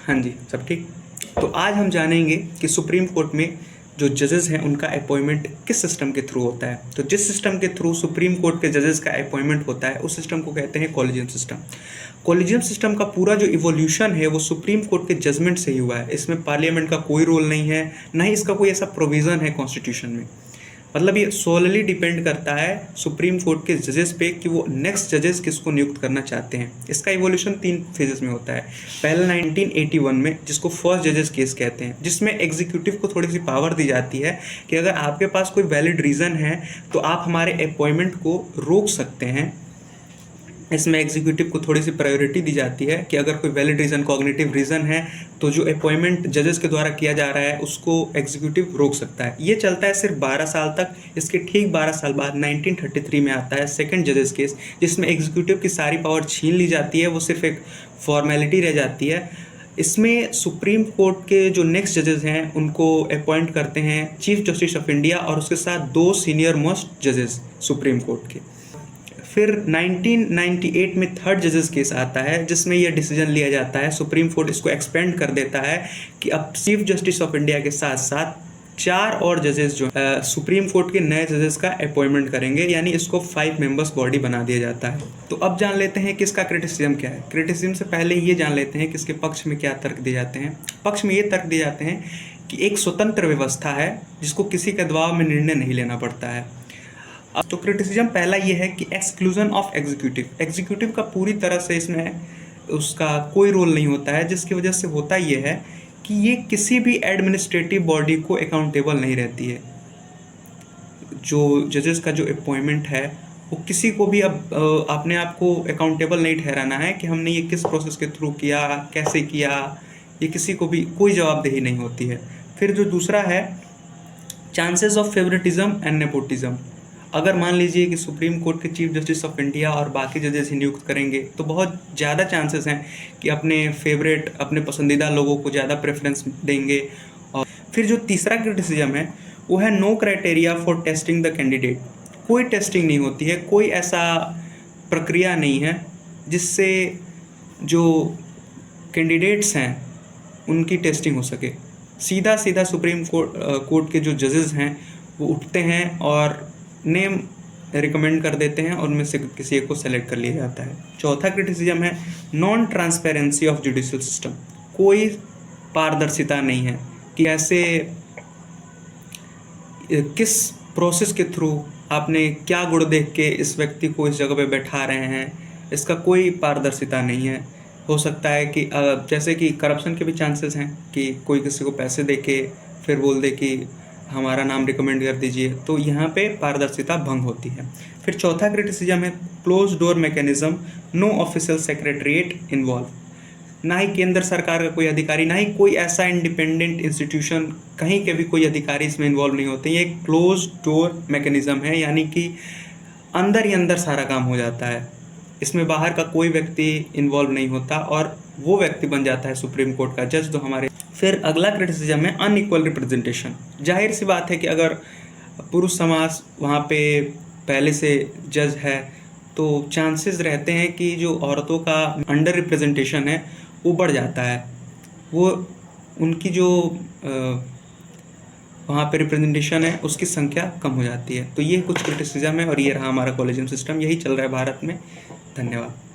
हाँ जी, सब ठीक। तो आज हम जानेंगे कि सुप्रीम कोर्ट में जो जजेस हैं उनका अपॉइंटमेंट किस सिस्टम के थ्रू होता है। तो जिस सिस्टम के थ्रू सुप्रीम कोर्ट के जजेस का अपॉइंटमेंट होता है उस सिस्टम को कहते हैं कॉलेजियम सिस्टम। कॉलेजियम सिस्टम का पूरा जो इवोल्यूशन है वो सुप्रीम कोर्ट के जजमेंट से ही हुआ है। इसमें पार्लियामेंट का कोई रोल नहीं है, ना ही इसका कोई ऐसा प्रोविज़न है कॉन्स्टिट्यूशन में। मतलब ये सोलली डिपेंड करता है सुप्रीम कोर्ट के जजेस पे कि वो नेक्स्ट जजेस किसको नियुक्त करना चाहते हैं। इसका इवोल्यूशन 3 फेजेस में होता है। पहला 1981 में, जिसको फर्स्ट जजेस केस कहते हैं, जिसमें एग्जीक्यूटिव को थोड़ी सी पावर दी जाती है कि अगर आपके पास कोई वैलिड रीज़न है तो आप हमारे अपॉइंटमेंट को रोक सकते हैं। इसमें एग्जीक्यूटिव को थोड़ी सी प्रायोरिटी दी जाती है कि अगर कोई वैलिड रीज़न, कॉग्निटिव रीज़न है तो जो अपॉइंटमेंट जजेस के द्वारा किया जा रहा है उसको एग्जीक्यूटिव रोक सकता है। ये चलता है सिर्फ 12 साल तक। इसके ठीक 12 साल बाद 1933 में आता है सेकंड जजेस केस, जिसमें एग्जीक्यूटिव की सारी पावर छीन ली जाती है, वो सिर्फ एक फॉर्मेलिटी रह जाती है। इसमें सुप्रीम कोर्ट के जो नेक्स्ट जजेस हैं उनको अपॉइंट करते हैं चीफ जस्टिस ऑफ इंडिया और उसके साथ 2 सीनियर मोस्ट जजेस सुप्रीम कोर्ट के। फिर 1998 में थर्ड जजेस केस आता है, जिसमें यह डिसीजन लिया जाता है, सुप्रीम कोर्ट इसको एक्सपेंड कर देता है कि अब चीफ जस्टिस ऑफ इंडिया के साथ साथ 4 और जजेस जो सुप्रीम कोर्ट के नए जजेस का अपॉइंटमेंट करेंगे, यानी इसको 5 मेंबर्स बॉडी बना दिया जाता है। तो अब जान लेते हैं कि इसका क्रिटिसिज्म क्या है। क्रिटिसिज्म से पहले ये जान लेते हैं कि इसके पक्ष में क्या तर्क दिए जाते हैं। पक्ष में ये तर्क दिए जाते हैं कि एक स्वतंत्र व्यवस्था है जिसको किसी के दबाव में निर्णय नहीं लेना पड़ता है। तो क्रिटिसिज्म पहला ये है कि एक्सक्लूजन ऑफ एग्जीक्यूटिव का पूरी तरह से इसमें उसका कोई रोल नहीं होता है, जिसकी वजह से होता ये है कि ये किसी भी एडमिनिस्ट्रेटिव बॉडी को अकाउंटेबल नहीं रहती है। जो जजेस का जो अपॉइंटमेंट है वो किसी को भी अब अपने आप को अकाउंटेबल नहीं ठहराना है कि हमने ये किस प्रोसेस के थ्रू किया, कैसे किया, ये किसी को भी कोई जवाबदेही नहीं होती है। फिर जो दूसरा है chances of favouritism and nepotism. अगर मान लीजिए कि सुप्रीम कोर्ट के चीफ जस्टिस ऑफ इंडिया और बाकी जजेस ही नियुक्त करेंगे तो बहुत ज़्यादा चांसेस हैं कि अपने फेवरेट, अपने पसंदीदा लोगों को ज़्यादा प्रेफरेंस देंगे। और फिर जो तीसरा क्रिटिसिज्म है वो है no criteria for testing the candidate. कोई टेस्टिंग नहीं होती है, कोई ऐसा प्रक्रिया नहीं है जिससे जो कैंडिडेट्स हैं उनकी टेस्टिंग हो सके। सीधा सीधा सुप्रीम कोर्ट के जो जजेस हैं वो उठते हैं और नेम रिकमेंड कर देते हैं और उनमें से किसी एक को सेलेक्ट कर लिया जाता है। चौथा क्रिटिसिज्म है non transparency of judicial system. कोई पारदर्शिता नहीं है कि ऐसे किस प्रोसेस के थ्रू आपने क्या गुण देख के इस व्यक्ति को इस जगह पे बैठा रहे हैं, इसका कोई पारदर्शिता नहीं है। हो सकता है कि जैसे कि करप्शन के भी चांसेस हैं कि कोई किसी को पैसे दे के फिर बोल दे कि हमारा नाम रिकमेंड कर दीजिए, तो यहाँ पे पारदर्शिता भंग होती है। फिर चौथा क्रिटिसिज्म है close door mechanism, no official secretariat involve. ना ही केंद्र सरकार का कोई अधिकारी, ना ही कोई ऐसा इंडिपेंडेंट इंस्टीट्यूशन, कहीं के भी कोई अधिकारी इसमें इन्वॉल्व नहीं होते। ये क्लोज डोर मैकेनिज्म है, यानी कि अंदर ही अंदर सारा काम हो जाता है। इसमें बाहर का कोई व्यक्ति इन्वॉल्व नहीं होता और वो व्यक्ति बन जाता है सुप्रीम कोर्ट का जज, जो हमारे। फिर अगला क्रिटिसिज्म है अनइक्वल रिप्रेजेंटेशन। जाहिर सी बात है कि अगर पुरुष समाज वहाँ पे पहले से जज है तो चांसेस रहते हैं कि जो औरतों का अंडर रिप्रेजेंटेशन है वो बढ़ जाता है, वो उनकी जो वहाँ पे रिप्रेजेंटेशन है उसकी संख्या कम हो जाती है। तो ये कुछ क्रिटिसिज्म है और ये रहा हमारा कॉलेजियम सिस्टम। यही चल रहा है भारत में। धन्यवाद।